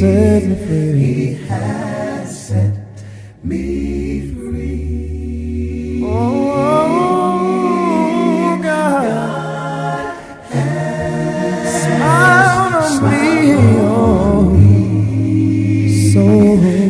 set me free. He has set me free. Oh, God has smiled on me. So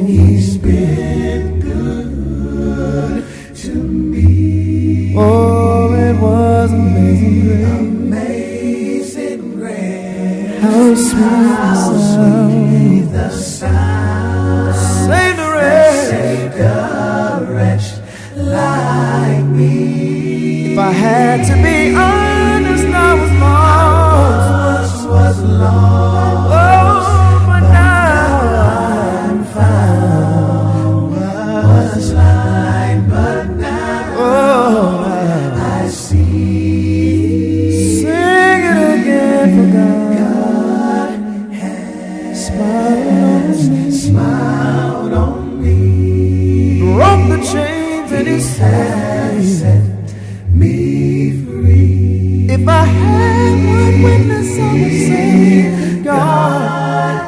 He's been good to me. oh, it was amazing grace. Amazing grace. How sweet the sound. saved a Wretch like me. If I had to be honest, I was lost. Was lost. Oh, but now I'm found. Was blind, but now oh, I see. sing it again for God. God has Smiled on me, smiled on me. broke the chains and He set me free. If I had one witness, I would say God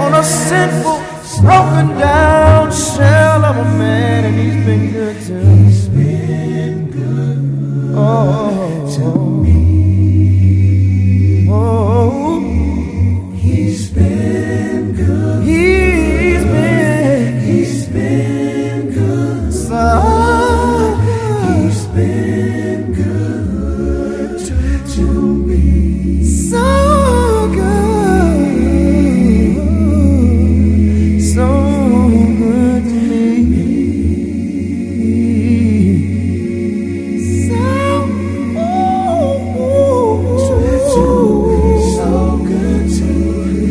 on a sinful, broken down shell of a man, and He's been good to me. He's been good to me. Oh, He's been good. He's been good. so He's been good to me. so good, so good to me. So,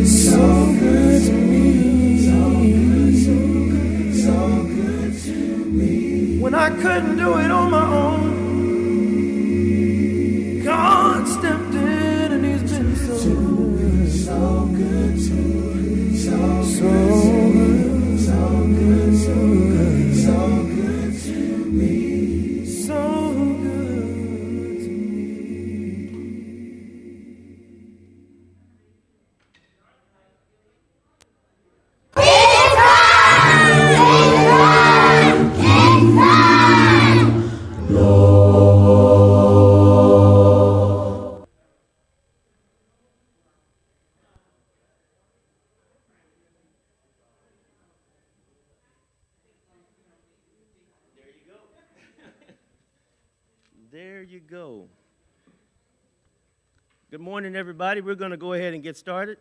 So good to me. so good to me. So good to me. When I couldn't do it on my own, God stepped in and He's been so good. So good to me. So So good. So good. So good. So good to me. so good to me. There you go. Good morning, everybody. We're going to go ahead and get started.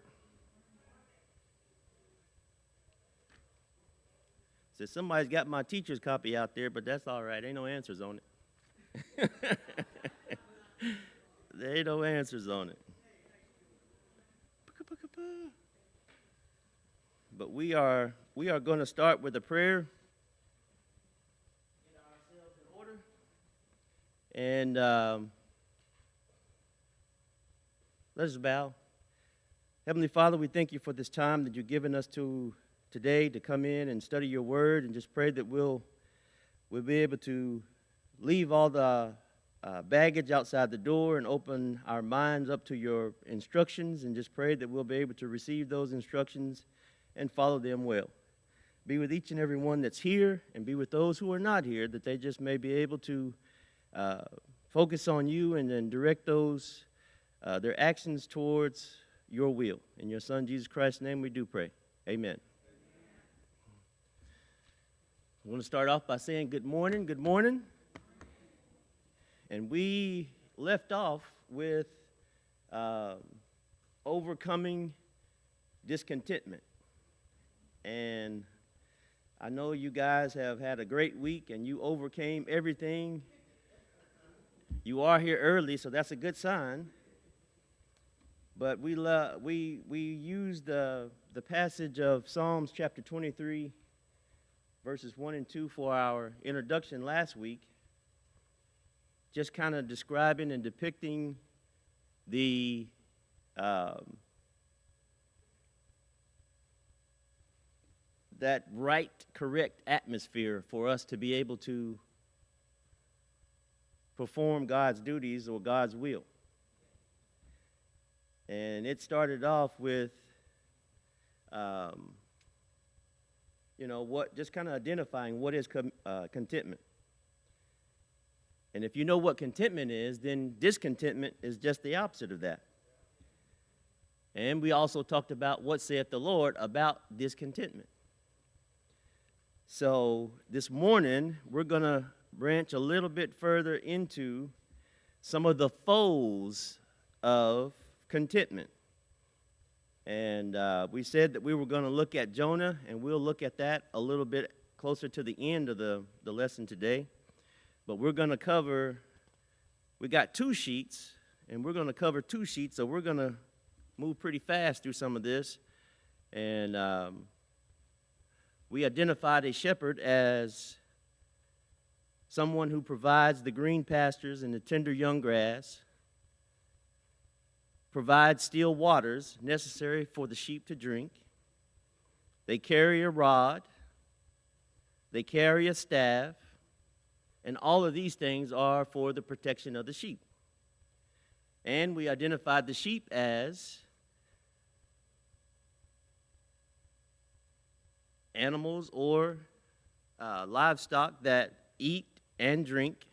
So somebody's got my teacher's copy out there, but that's all right. Ain't no answers on it. There ain't no answers on it. But we are going to start with a prayer. Get ourselves in order. And let us bow. Heavenly Father, we thank you for this time that you've given us today to come in and study your word, and just pray that we'll be able to leave all the baggage outside the door and open our minds up to your instructions, and just pray that we'll be able to receive those instructions and follow them well. Be with each and every one that's here, and be with those who are not here, that they just may be able to focus on you and then direct their actions towards your will. In your Son, Jesus Christ's name, we do pray. Amen. I want to start off by saying good morning, good morning. And we left off with overcoming discontentment. And I know you guys have had a great week and you overcame everything. You are here early, so that's a good sign. But we used the passage of Psalms chapter 23, verses 1 and 2 for our introduction last week, just kind of describing and depicting the that right, correct atmosphere for us to be able to perform God's duties or God's will. And it started off with um, just kind of identifying what is contentment. And if you know what contentment is, then discontentment is just the opposite of that. And we also talked about what saith the Lord about discontentment. So this morning, we're going to branch a little bit further into some of the foes of contentment. And we said that we were going to look at Jonah, and we'll look at that a little bit closer to the end of the lesson today. But we're going to cover, we got 2 sheets, and we're going to cover 2 sheets, so we're going to move pretty fast through some of this. And we identified a shepherd as someone who provides the green pastures and the tender young grass, provides still waters necessary for the sheep to drink. They carry a rod. They carry a staff. And all of these things are for the protection of the sheep. And we identified the sheep as animals or livestock that eat and drink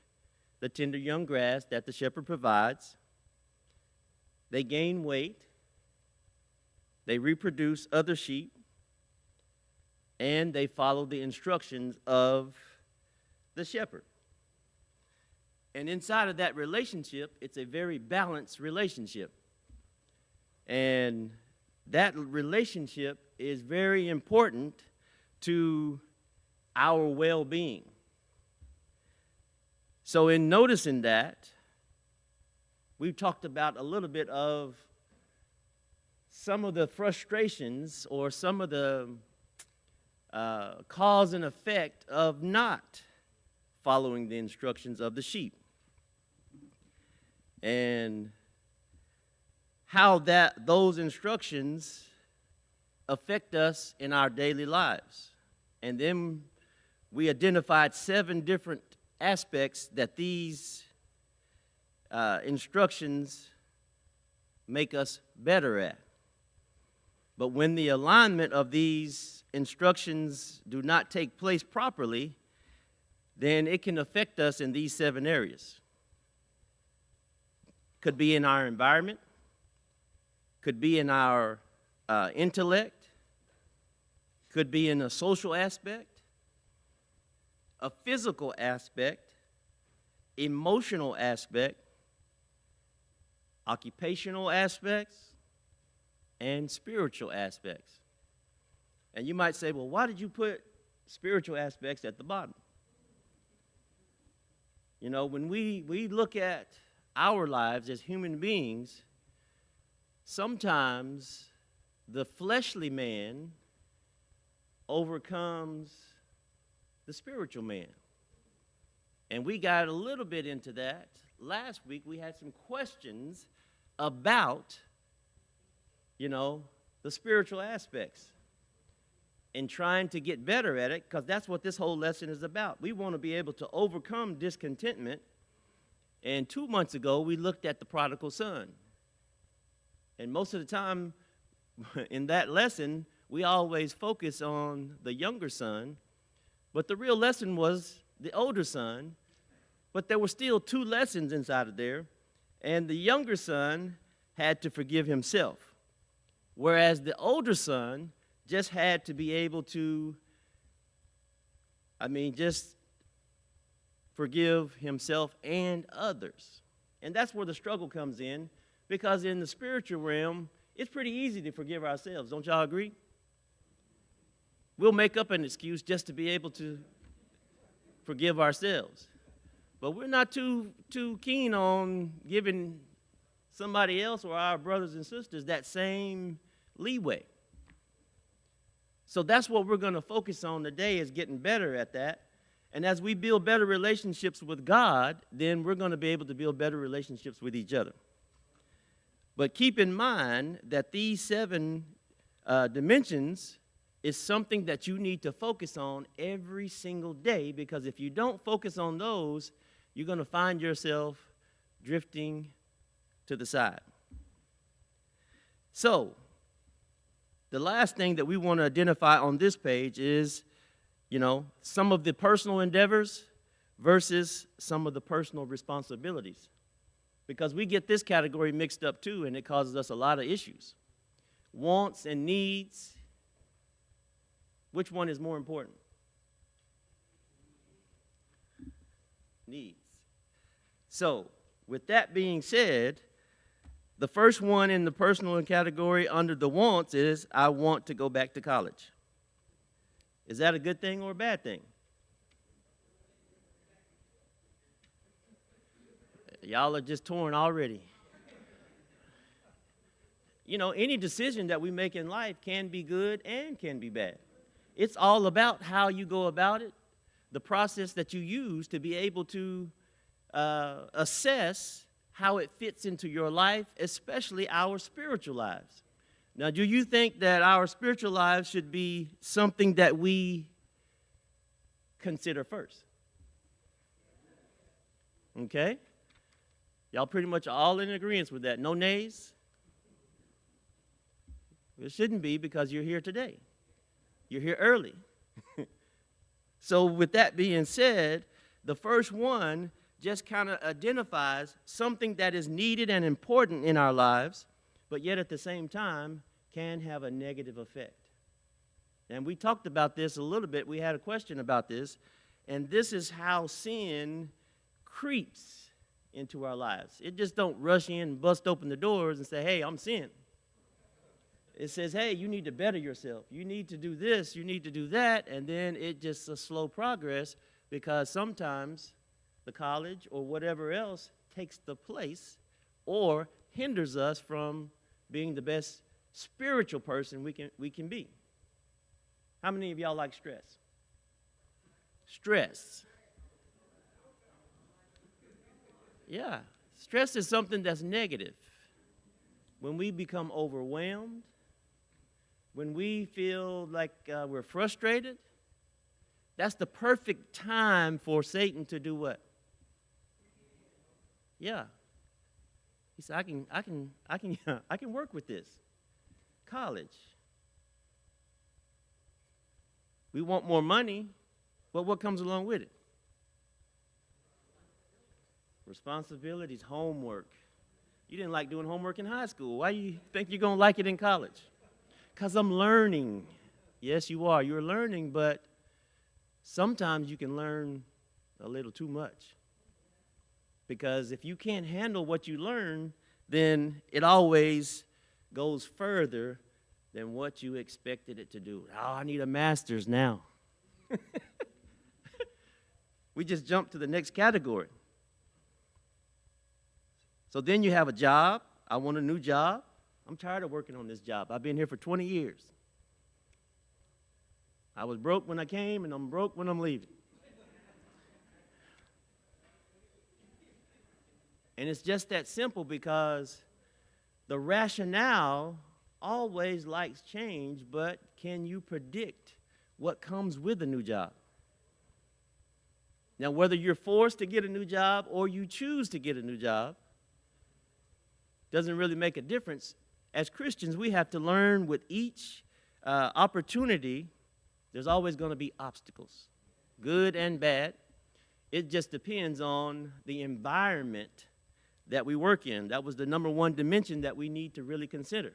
the tender young grass that the shepherd provides. They gain weight. They reproduce other sheep. And they follow the instructions of the shepherd. And inside of that relationship, it's a very balanced relationship. And that relationship is very important to our well-being. So in noticing that, we've talked about a little bit of some of the frustrations or some of the cause and effect of not following the instructions of the sheep. And how those instructions affect us in our daily lives. And then we identified 7 different aspects that these instructions make us better at. But when the alignment of these instructions do not take place properly, then it can affect us in these 7 areas. Could be in our environment, could be in our intellect, could be in a social aspect, a physical aspect, emotional aspect, occupational aspects, and spiritual aspects. And you might say, well, why did you put spiritual aspects at the bottom? You know, when we look at our lives as human beings, sometimes the fleshly man overcomes the spiritual man. And we got a little bit into that. Last week we had some questions about, the spiritual aspects and trying to get better at it, because that's what this whole lesson is about. We want to be able to overcome discontentment. And 2 months ago, we looked at the prodigal son. And most of the time in that lesson, we always focus on the younger son. But the real lesson was the older son. But there were still 2 lessons inside of there. And the younger son had to forgive himself, whereas the older son just had to be able to, just forgive himself and others. And that's where the struggle comes in, because in the spiritual realm, it's pretty easy to forgive ourselves. Don't y'all agree? We'll make up an excuse just to be able to forgive ourselves. But we're not too keen on giving somebody else or our brothers and sisters that same leeway. So that's what we're going to focus on today, is getting better at that. And as we build better relationships with God, then we're going to be able to build better relationships with each other. But keep in mind that these 7 dimensions is something that you need to focus on every single day, because if you don't focus on those, you're going to find yourself drifting to the side. So, The last thing that we want to identify on this page is, some of the personal endeavors versus some of the personal responsibilities. Because we get this category mixed up too, and it causes us a lot of issues. Wants and needs. Which one is more important? Needs. So, with that being said, the first one in the personal category under the wants is, I want to go back to college. Is that a good thing or a bad thing? Y'all are just torn already. Any decision that we make in life can be good and can be bad. It's all about how you go about it, the process that you use to be able to assess how it fits into your life, especially our spiritual lives. Now, do you think that our spiritual lives should be something that we consider first? Okay? Y'all pretty much all in agreement with that. No nays? It shouldn't be, because you're here today. You're here early. So with that being said, the first one just kind of identifies something that is needed and important in our lives, but yet at the same time can have a negative effect. And we talked about this a little bit. We had a question about this, and this is how sin creeps into our lives. It just don't rush in and bust open the doors and say, hey, I'm sin. It says, hey, you need to better yourself. You need to do this, you need to do that, and then it just a slow progress, because sometimes the college or whatever else takes the place or hinders us from being the best spiritual person we can be. How many of y'all like stress? Stress. Yeah, stress is something that's negative. When we become overwhelmed, when we feel like we're frustrated, that's the perfect time for Satan to do what? Yeah. He said, I can work with this. College. We want more money, but what comes along with it? Responsibilities, homework. You didn't like doing homework in high school. Why do you think you're going to like it in college? Because I'm learning. Yes, you are. You're learning, but sometimes you can learn a little too much. Because if you can't handle what you learn, then it always goes further than what you expected it to do. Oh, I need a master's now. We just jumped to the next category. So then you have a job. I want a new job. I'm tired of working on this job. I've been here for 20 years. I was broke when I came, and I'm broke when I'm leaving. And it's just that simple, because the rationale always likes change, but can you predict what comes with a new job? Now, whether you're forced to get a new job or you choose to get a new job doesn't really make a difference. As Christians, we have to learn with each opportunity, there's always going to be obstacles, good and bad. It just depends on the environment that we work in. That was the number one dimension that we need to really consider.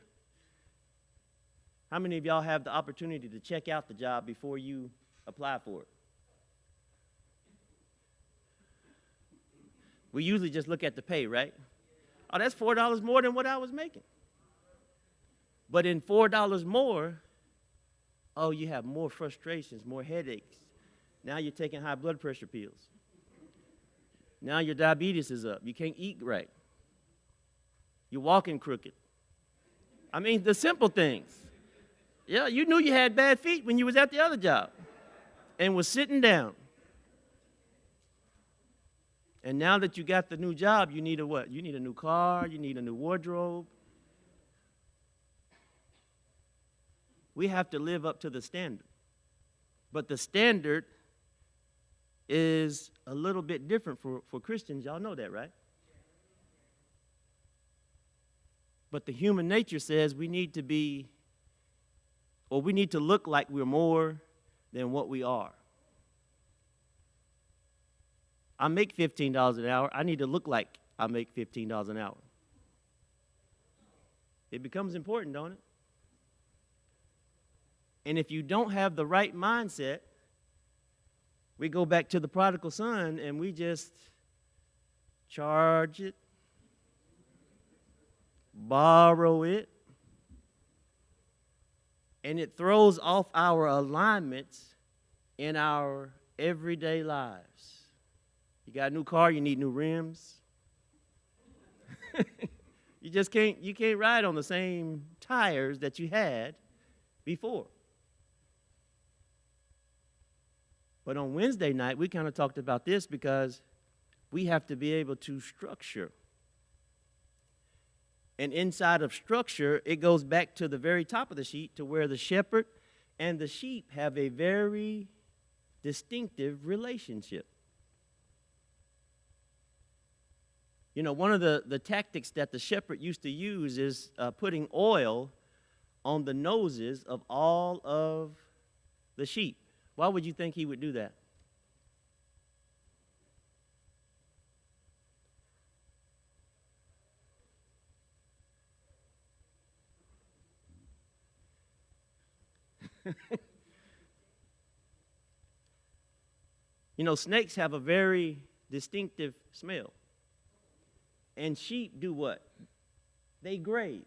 How many of y'all have the opportunity to check out the job before you apply for it? We usually just look at the pay, right? Oh, that's $4 more than what I was making. But in $4 more, oh, you have more frustrations, more headaches. Now you're taking high blood pressure pills. Now your diabetes is up. You can't eat right. You're walking crooked. I mean, the simple things. Yeah, you knew you had bad feet when you was at the other job and was sitting down. And now that you got the new job, you need a what? You need a new car. You need a new wardrobe. We have to live up to the standard. But the standard is a little bit different for Christians. Y'all know that, right? But the human nature says we need to be or we need to look like we're more than what we are. I make $15 an hour. I need to look like I make $15 an hour. It becomes important, don't it? And if you don't have the right mindset, we go back to the prodigal son and we just charge it, borrow it, and it throws off our alignments in our everyday lives. You got a new car, you need new rims. You can't ride on the same tires that you had before. But on Wednesday night, we kind of talked about this because we have to be able to structure. And inside of structure, it goes back to the very top of the sheet to where the shepherd and the sheep have a very distinctive relationship. You know, one of the tactics that the shepherd used to use is putting oil on the noses of all of the sheep. Why would you think he would do that? You know, snakes have a very distinctive smell. And sheep do what? They graze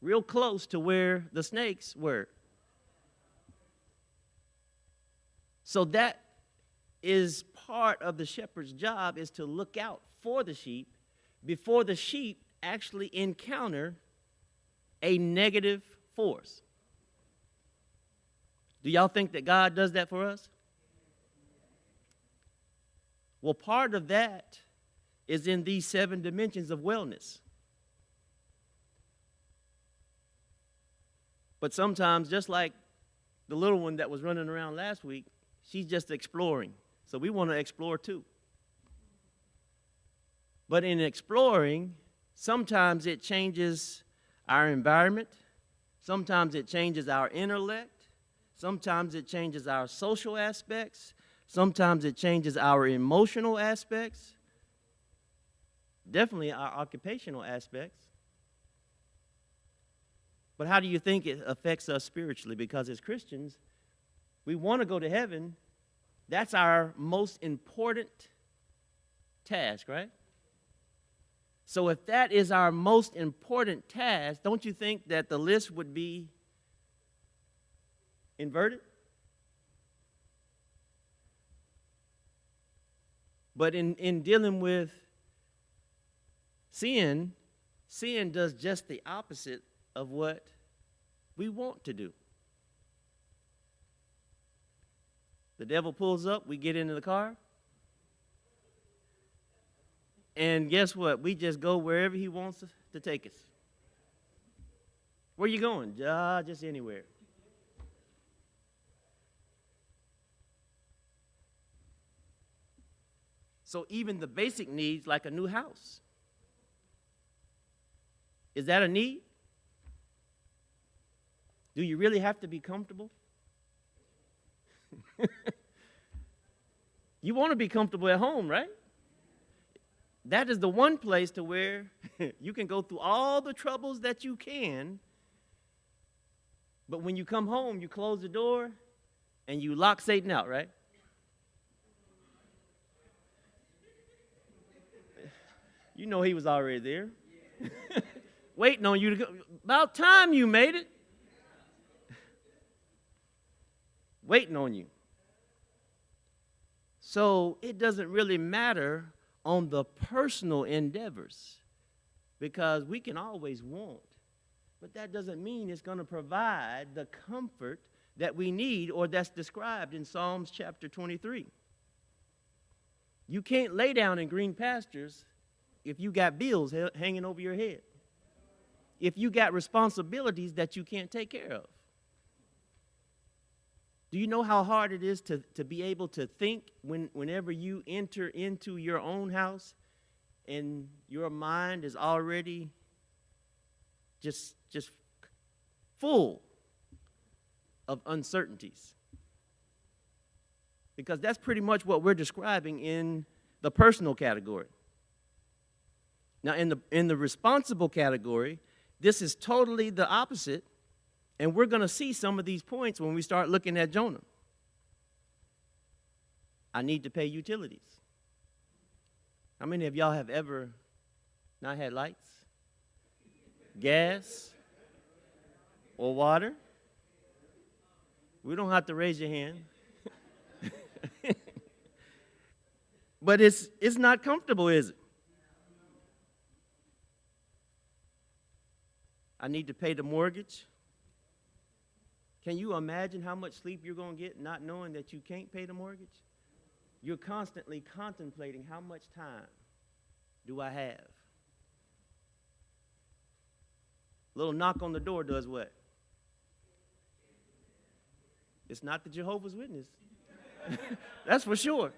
real close to where the snakes were. So that is part of the shepherd's job, is to look out for the sheep before the sheep actually encounter a negative force. Do y'all think that God does that for us? Well, part of that is in these 7 dimensions of wellness. But sometimes, just like the little one that was running around last week, she's just exploring. So we want to explore too. But in exploring, sometimes it changes our environment. Sometimes it changes our intellect. Sometimes it changes our social aspects. Sometimes it changes our emotional aspects. Definitely our occupational aspects. But how do you think it affects us spiritually? Because as Christians, we want to go to heaven. That's our most important task, right? So if that is our most important task, don't you think that the list would be inverted? But in dealing with sin does just the opposite of what we want to do. The devil pulls up, we get into the car, and guess what? We just go wherever he wants to take us. Where you going? Just anywhere. So even the basic needs, like a new house, is that a need? Do you really have to be comfortable? You want to be comfortable at home, right? That is the one place to where you can go through all the troubles that you can, but when you come home, you close the door and you lock Satan out, right? You know he was already there. Waiting on you to go. About time you made it. Waiting on you. So it doesn't really matter on the personal endeavors, because we can always want, but that doesn't mean it's going to provide the comfort that we need or that's described in Psalms chapter 23. You can't lay down in green pastures if you got bills hanging over your head, if you got responsibilities that you can't take care of. Do you know how hard it is to be able to think whenever you enter into your own house and your mind is already just full of uncertainties. Because that's pretty much what we're describing in the personal category. Now, in the responsible category, this is totally the opposite, and we're going to see some of these points when we start looking at Jonah. I need to pay utilities. How many of y'all have ever not had lights, gas, or water? We don't have to raise your hand. But it's not comfortable, is it? I need to pay the mortgage. Can you imagine how much sleep you're going to get not knowing that you can't pay the mortgage? You're constantly contemplating, how much time do I have? A little knock on the door does what? It's not the Jehovah's Witness. That's for sure.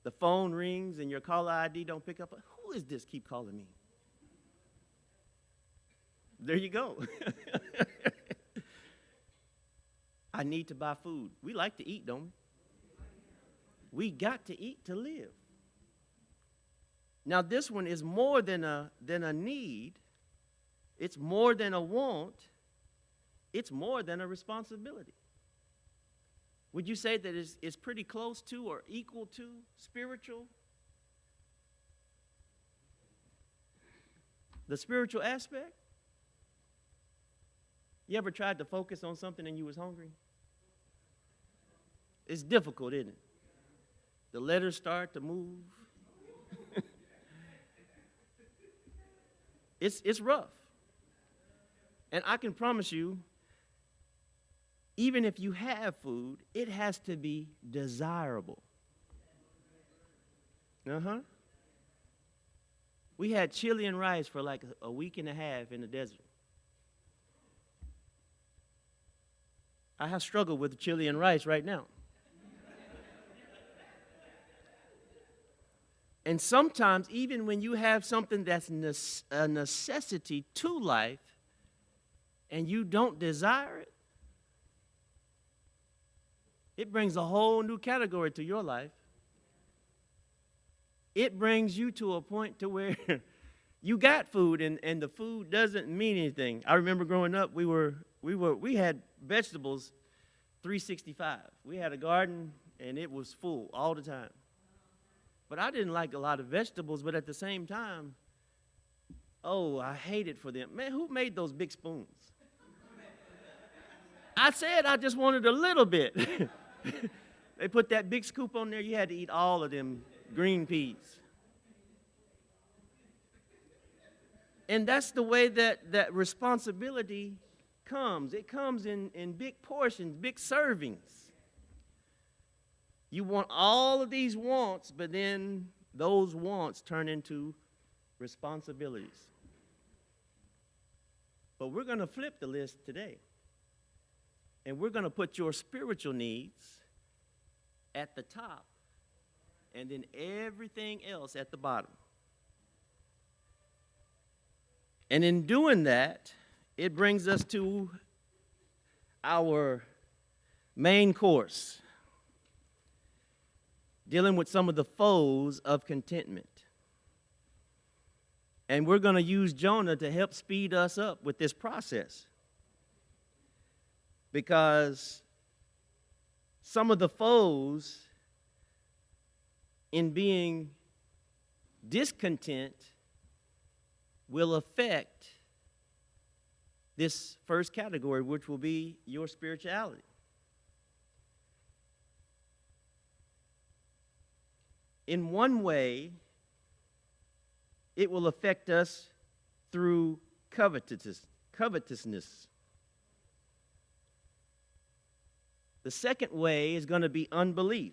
The phone rings and your caller ID don't pick up. Who is this keep calling me? There you go. I need to buy food. We like to eat, don't we? We got to eat to live. Now, this one is more than a need. It's more than a want. It's more than a responsibility. Would you say that it's pretty close to or equal to spiritual? The spiritual aspect? You ever tried to focus on something and you was hungry? It's difficult, isn't it? The letters start to move. It's rough. And I can promise you, even if you have food, it has to be desirable. We had chili and rice for like a week and a half in the desert. I have struggled with chili and rice right now. And sometimes, even when you have something that's a necessity to life and you don't desire it, it brings a whole new category to your life. It brings you to a point to where you got food and the food doesn't mean anything. I remember growing up, we had vegetables 365. We had a garden and it was full all the time. But I didn't like a lot of vegetables, but at the same time, I hated for them. Man, who made those big spoons? I said I just wanted a little bit. They put that big scoop on there, you had to eat all of them green peas. And that's the way that responsibility comes. It comes in big portions, big servings. You want all of these wants, but then those wants turn into responsibilities. But we're going to flip the list today. And we're going to put your spiritual needs at the top and then everything else at the bottom. And in doing that, it brings us to our main course, dealing with some of the foes of contentment. And we're going to use Jonah to help speed us up with this process. Because some of the foes in being discontent will affect this first category, which will be your spirituality. In one way, it will affect us through covetousness. The second way is going to be unbelief.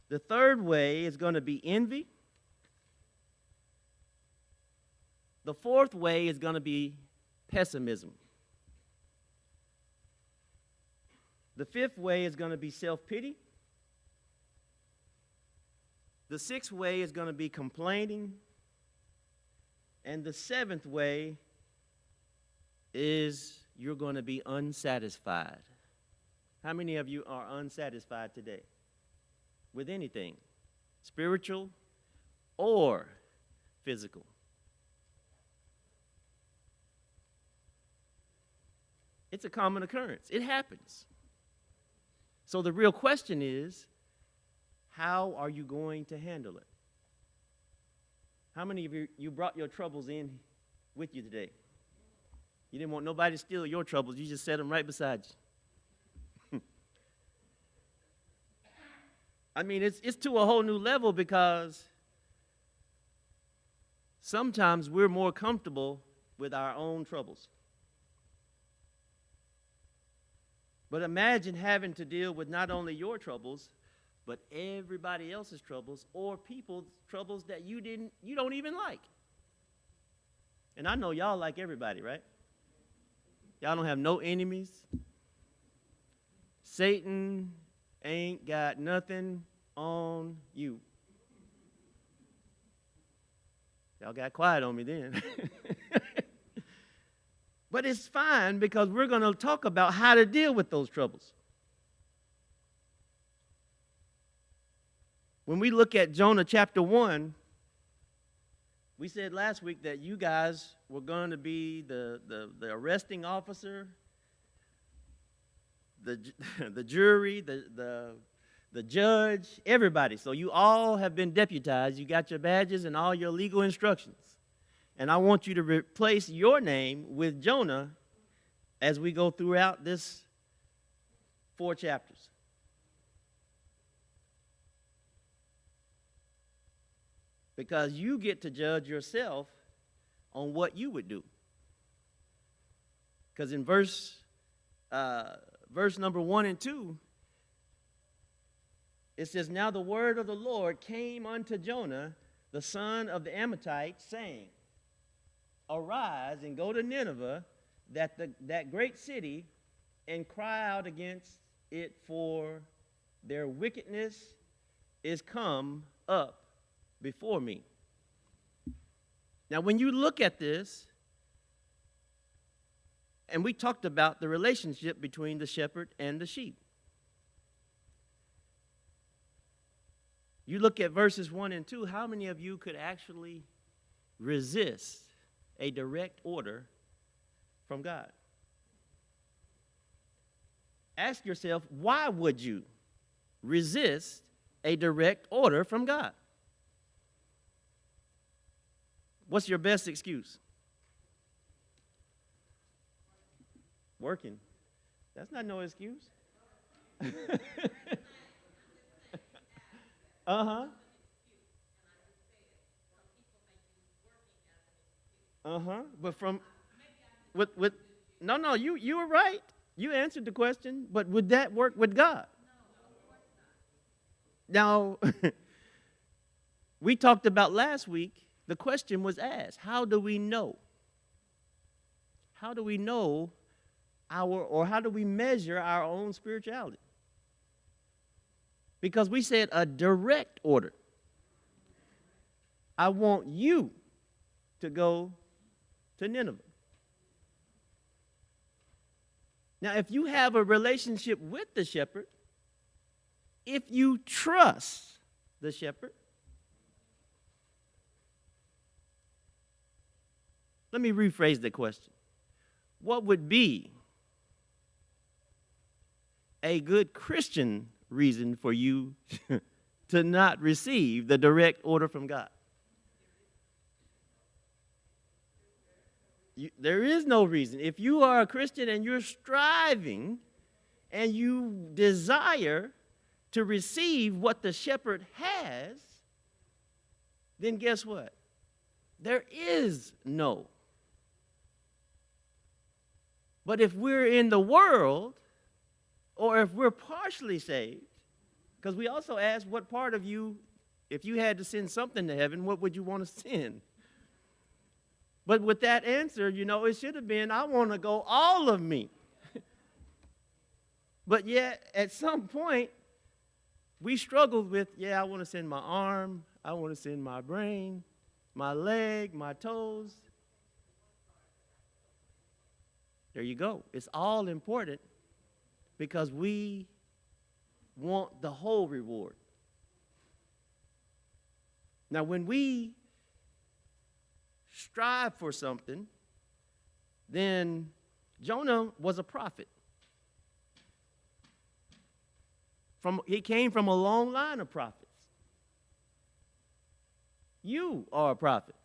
The third way is going to be envy. The fourth way is going to be pessimism. The fifth way is going to be self-pity. The sixth way is going to be complaining. And the seventh way is you're going to be unsatisfied. How many of you are unsatisfied today with anything, spiritual or physical? It's a common occurrence. It happens. So the real question is, how are you going to handle it? How many of you brought your troubles in with you today? You didn't want nobody to steal your troubles. You just set them right beside you. I mean, it's to a whole new level, because sometimes we're more comfortable with our own troubles. But imagine having to deal with not only your troubles, but everybody else's troubles, or people's troubles that you don't even like. And I know y'all like everybody, right? Y'all don't have no enemies. Satan ain't got nothing on you. Y'all got quiet on me then. But it's fine, because we're going to talk about how to deal with those troubles. When we look at Jonah chapter 1, we said last week that you guys were going to be the arresting officer, the jury, the judge, everybody. So you all have been deputized. You got your badges and all your legal instructions. And I want you to replace your name with Jonah as we go throughout this 4 chapters. Because you get to judge yourself on what you would do. Because in verse number 1 and 2, it says, "Now the word of the Lord came unto Jonah, the son of the Amittai, saying, Arise and go to Nineveh, that great city, and cry out against it, for their wickedness is come up before me." Now, when you look at this, and we talked about the relationship between the shepherd and the sheep. You look at verses 1 and 2, how many of you could actually resist a direct order from God? Ask yourself, why would you resist a direct order from God? What's your best excuse? Working. That's not no excuse. Uh-huh. Uh-huh. But no, you were right. You answered the question, but would that work with God? Now, we talked about last week, the question was asked, how do we know? How do we know how do we measure our own spirituality? Because we said a direct order. I want you to go to Nineveh. Now, if you have a relationship with the shepherd, if you trust the shepherd, let me rephrase the question. What would be a good Christian reason for you to not receive the direct order from God? There is no reason. If you are a Christian and you're striving and you desire to receive what the shepherd has, then guess what? There is no. But if we're in the world, or if we're partially saved, because we also asked what part of you, if you had to send something to heaven, what would you want to send? But with that answer, it should have been, I want to go all of me. But yet, at some point, we struggled with, I want to send my arm, I want to send my brain, my leg, my toes. There you go. It's all important because we want the whole reward. Now, when we strive for something, then Jonah was a prophet. He came from a long line of prophets. You are a prophet.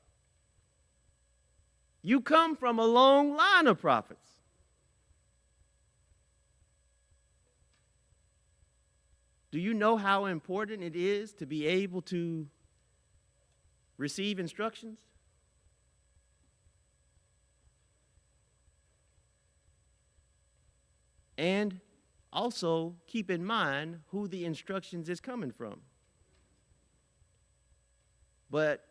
You come from a long line of prophets. Do you know how important it is to be able to receive instructions? And also keep in mind who the instructions is coming from. But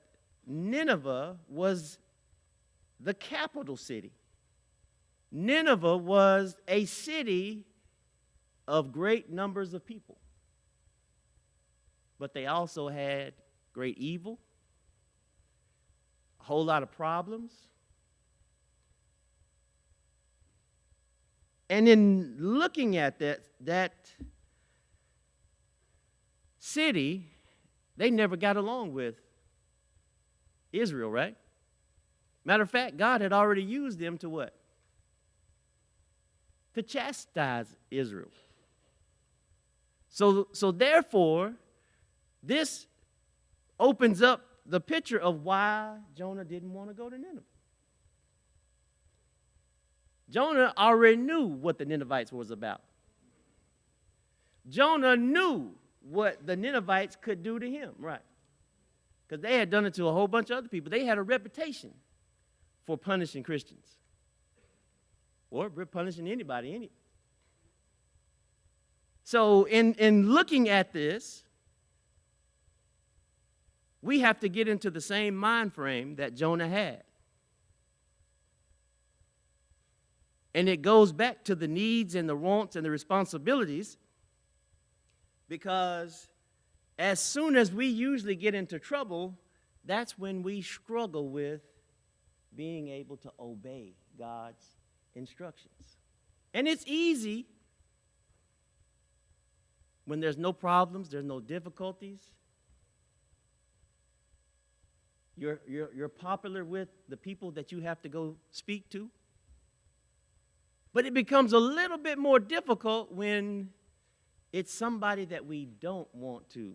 Nineveh was the capital city. Nineveh was a city of great numbers of people. But they also had great evil, a whole lot of problems. And in looking at that city, they never got along with Israel, right? Matter of fact, God had already used them to what? To chastise Israel. So therefore, this opens up the picture of why Jonah didn't want to go to Nineveh. Jonah already knew what the Ninevites was about. Jonah knew what the Ninevites could do to him, right? Because they had done it to a whole bunch of other people. They had a reputation for punishing Christians. Or punishing anybody. So in looking at this, we have to get into the same mind frame that Jonah had. And it goes back to the needs and the wants and the responsibilities, because as soon as we usually get into trouble, that's when we struggle with being able to obey God's instructions. And it's easy when there's no problems, there's no difficulties. You're popular with the people that you have to go speak to. But it becomes a little bit more difficult when it's somebody that we don't want to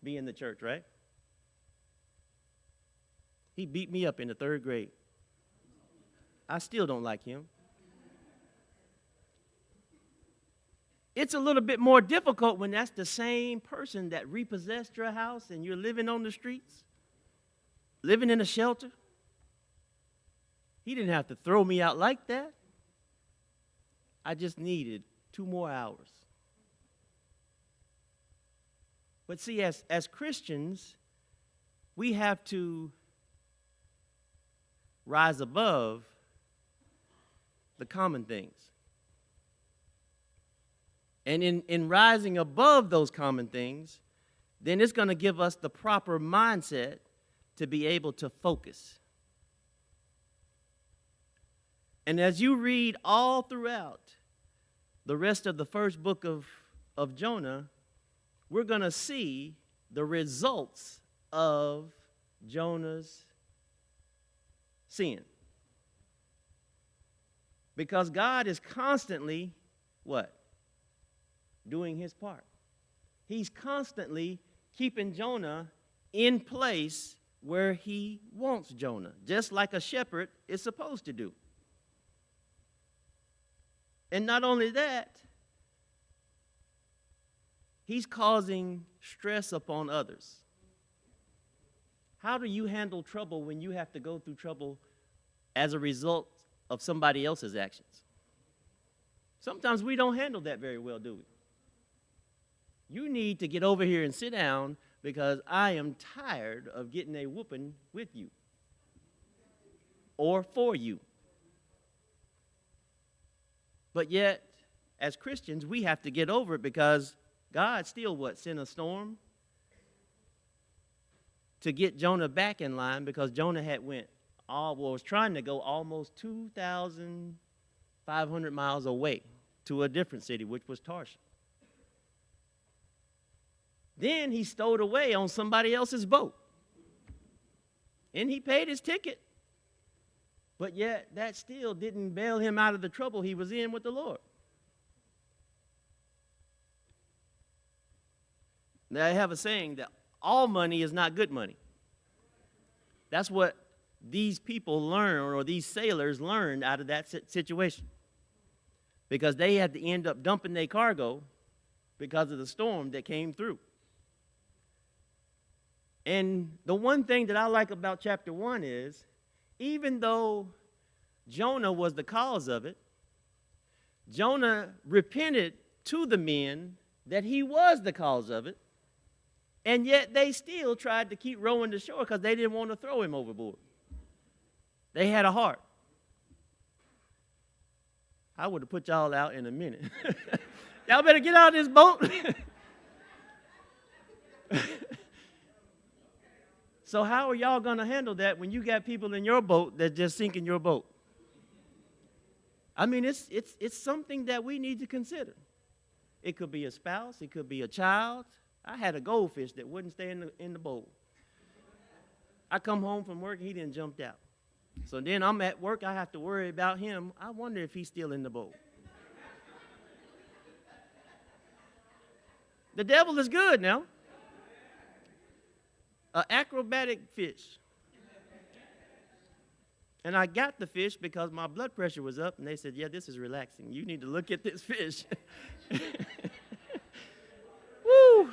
be in the church, right? He beat me up in the 3rd grade. I still don't like him. It's a little bit more difficult when that's the same person that repossessed your house and you're living on the streets, living in a shelter. He didn't have to throw me out like that. I just needed 2 more hours. But see, as Christians, we have to rise above the common things. And in rising above those common things, then it's going to give us the proper mindset to be able to focus. And as you read all throughout the rest of the first book of Jonah, we're going to see the results of Jonah's sin. Because God is constantly, what? Doing his part. He's constantly keeping Jonah in place where he wants Jonah, just like a shepherd is supposed to do. And not only that, he's causing stress upon others. How do you handle trouble when you have to go through trouble as a result of somebody else's actions? Sometimes we don't handle that very well, do we? You need to get over here and sit down because I am tired of getting a whooping with you or for you. But yet, as Christians, we have to get over it because God still what? Sent a storm to get Jonah back in line because Jonah had was trying to go almost 2,500 miles away to a different city, which was Tarshish. Then he stowed away on somebody else's boat. And he paid his ticket. But yet, that still didn't bail him out of the trouble he was in with the Lord. Now, I have a saying that all money is not good money. That's what these people learned, or these sailors learned out of that situation. Because they had to end up dumping their cargo because of the storm that came through. And the one thing that I like about chapter 1 is, even though Jonah was the cause of it, Jonah repented to the men that he was the cause of it, and yet they still tried to keep rowing to shore because they didn't want to throw him overboard. They had a heart. I would have put y'all out in a minute. Y'all better get out of this boat. So how are y'all going to handle that when you got people in your boat that just sinking your boat? I mean, it's something that we need to consider. It could be a spouse. It could be a child. I had a goldfish that wouldn't stay in the bowl. I come home from work, he didn't jump out. So then I'm at work, I have to worry about him. I wonder if he's still in the bowl. The devil is good now. An acrobatic fish. And I got the fish because my blood pressure was up, and they said, yeah, this is relaxing. You need to look at this fish. Woo!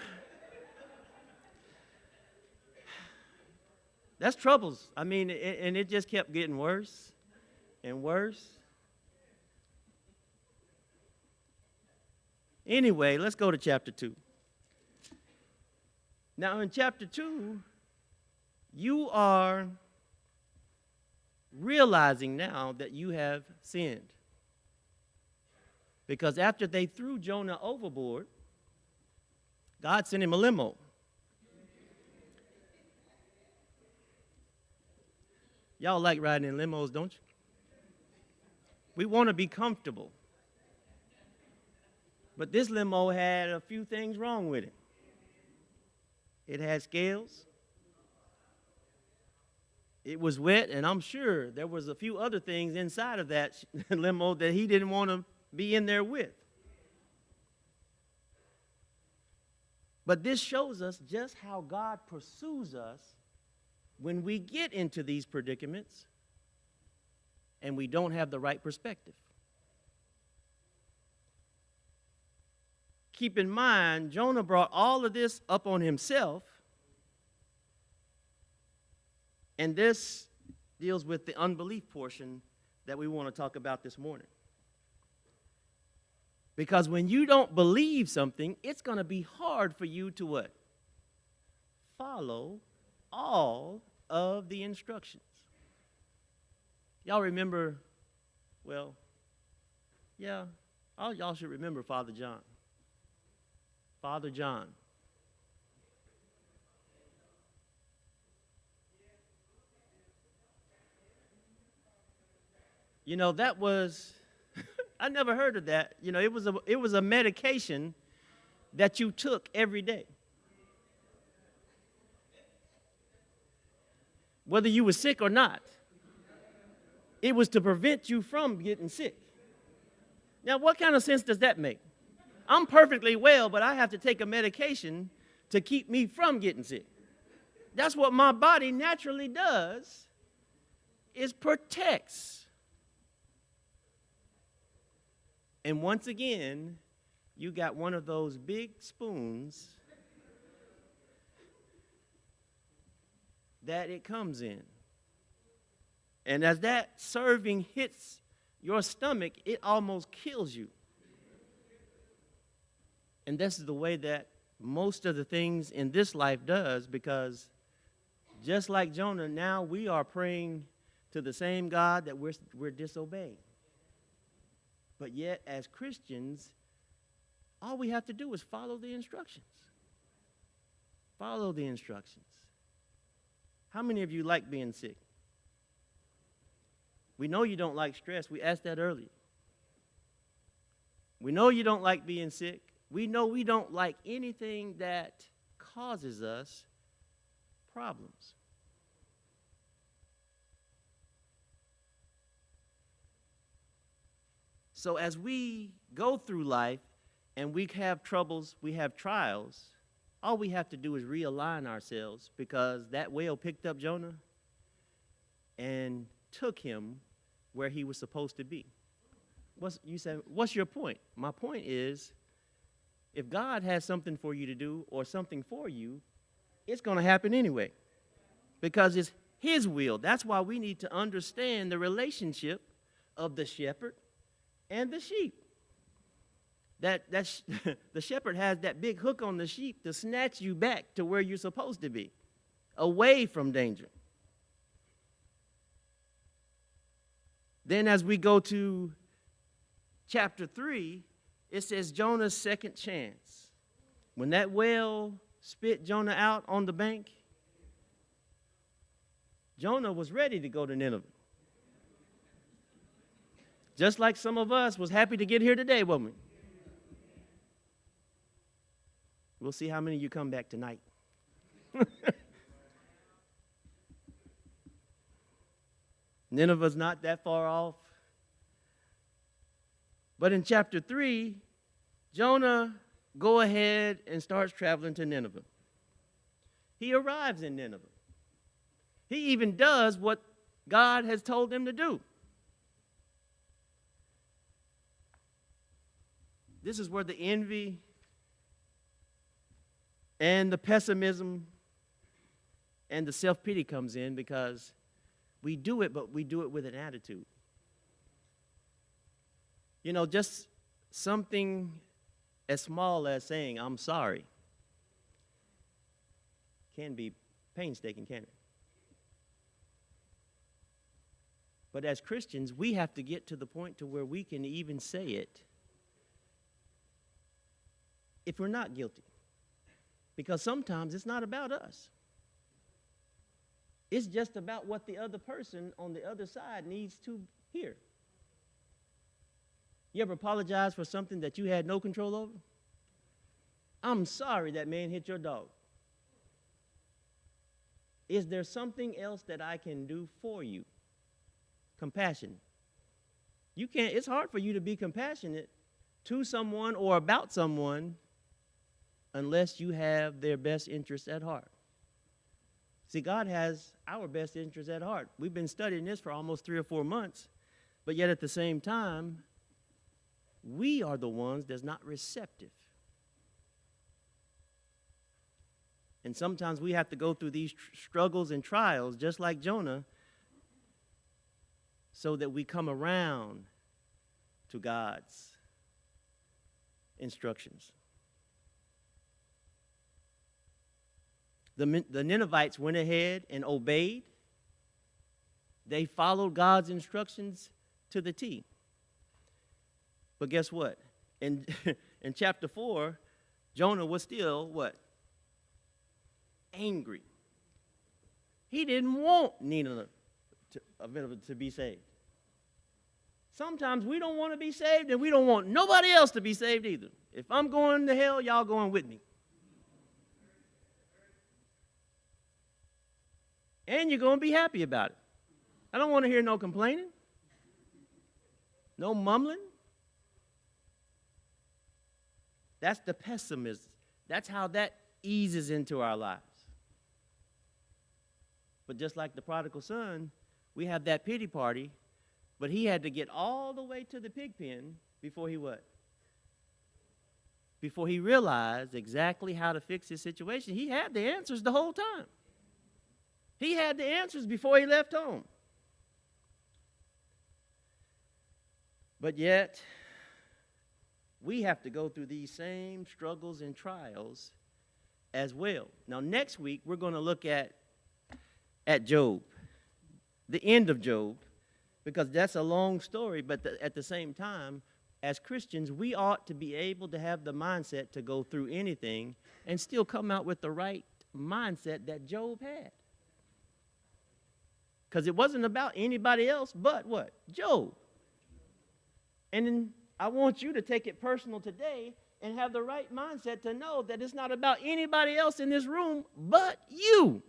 That's troubles. I mean, and it just kept getting worse and worse. Anyway, let's go to chapter 2. Now, in chapter 2, you are realizing now that you have sinned. Because after they threw Jonah overboard, God sent him a limo. Y'all like riding in limos, don't you? We want to be comfortable. But this limo had a few things wrong with it. It had scales. It was wet, and I'm sure there was a few other things inside of that limo that he didn't want to be in there with. But this shows us just how God pursues us when we get into these predicaments and we don't have the right perspective. Keep in mind, Jonah brought all of this up on himself, and this deals with the unbelief portion that we want to talk about this morning. Because when you don't believe something, it's going to be hard for you to what? Follow all of the instructions. Y'all remember, well, yeah, all y'all should remember Father John. Father John. You know, that was, I never heard of that. You know, it was a medication that you took every day. Whether you were sick or not, it was to prevent you from getting sick. Now, what kind of sense does that make? I'm perfectly well, but I have to take a medication to keep me from getting sick. That's what my body naturally does, is protects. And once again, you got one of those big spoons that it comes in. And as that serving hits your stomach, it almost kills you. And this is the way that most of the things in this life does, because just like Jonah, now we are praying to the same God that we're disobeying. But yet, as Christians, all we have to do is follow the instructions. Follow the instructions. How many of you like being sick? We know you don't like stress. We asked that earlier. We know you don't like being sick. We know we don't like anything that causes us problems. So as we go through life and we have troubles, we have trials, all we have to do is realign ourselves, because that whale picked up Jonah and took him where he was supposed to be. You said, what's your point? My point is, if God has something for you to do or something for you, it's going to happen anyway, because it's his will. That's why we need to understand the relationship of the shepherd and the sheep. The shepherd has that big hook on the sheep to snatch you back to where you're supposed to be, away from danger. Then as we go to chapter 3, it says Jonah's second chance. When that whale spit Jonah out on the bank, Jonah was ready to go to Nineveh. Just like some of us was happy to get here today, wasn't we? We'll see how many of you come back tonight. Nineveh's not that far off. But in chapter 3, Jonah goes ahead and starts traveling to Nineveh. He arrives in Nineveh. He even does what God has told him to do. This is where the envy and the pessimism and the self-pity comes in, because we do it, but we do it with an attitude. You know, just something as small as saying, I'm sorry, can be painstaking, can't it? But as Christians, we have to get to the point to where we can even say it if we're not guilty. Because sometimes it's not about us. It's just about what the other person on the other side needs to hear. You ever apologize for something that you had no control over? I'm sorry that man hit your dog. Is there something else that I can do for you? Compassion. You can't, it's hard for you to be compassionate to someone or about someone unless you have their best interest at heart. See, God has our best interest at heart. We've been studying this for almost 3 or 4 months, but yet at the same time, we are the ones that's not receptive. And sometimes we have to go through these struggles and trials, just like Jonah, so that we come around to God's instructions. The Ninevites went ahead and obeyed. They followed God's instructions to the T. But guess what? In chapter 4, Jonah was still what? Angry. He didn't want Nineveh to be saved. Sometimes we don't want to be saved, and we don't want nobody else to be saved either. If I'm going to hell, y'all going with me. And you're going to be happy about it. I don't want to hear no complaining, no mumbling. That's the pessimism. That's how that eases into our lives. But just like the prodigal son, we have that pity party, but he had to get all the way to the pig pen before he what? Before he realized exactly how to fix his situation. He had the answers the whole time. He had the answers before he left home. But yet, we have to go through these same struggles and trials as well. Now, next week, we're going to look at Job, the end of Job, because that's a long story, but at the same time, as Christians, we ought to be able to have the mindset to go through anything and still come out with the right mindset that Job had. Because it wasn't about anybody else but what? Job. And then I want you to take it personal today and have the right mindset to know that it's not about anybody else in this room but you.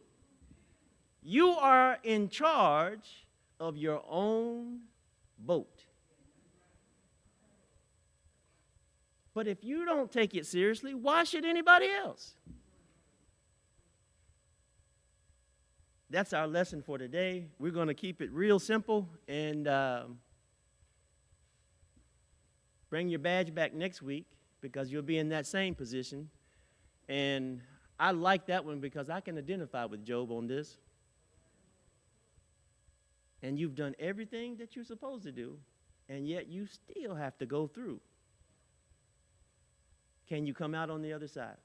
You are in charge of your own boat. But if you don't take it seriously, why should anybody else? That's our lesson for today. We're going to keep it real simple and bring your badge back next week because you'll be in that same position. And I like that one because I can identify with Job on this. And you've done everything that you're supposed to do, and yet you still have to go through. Can you come out on the other side?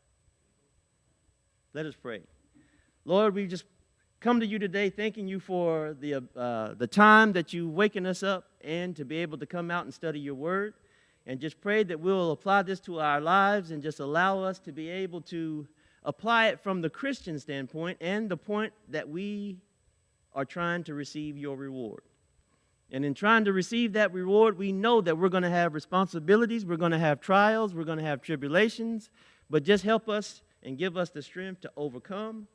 Let us pray. Lord, we just come to you today thanking you for the time that you've waken us up and to be able to come out and study your word. And just pray that we'll apply this to our lives and just allow us to be able to apply it from the Christian standpoint and the point that we are trying to receive your reward. And in trying to receive that reward, we know that we're going to have responsibilities, we're going to have trials, we're going to have tribulations, but just help us and give us the strength to overcome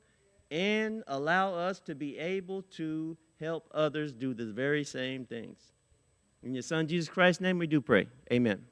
and allow us to be able to help others do the very same things. In your Son, Jesus Christ's name, we do pray. Amen.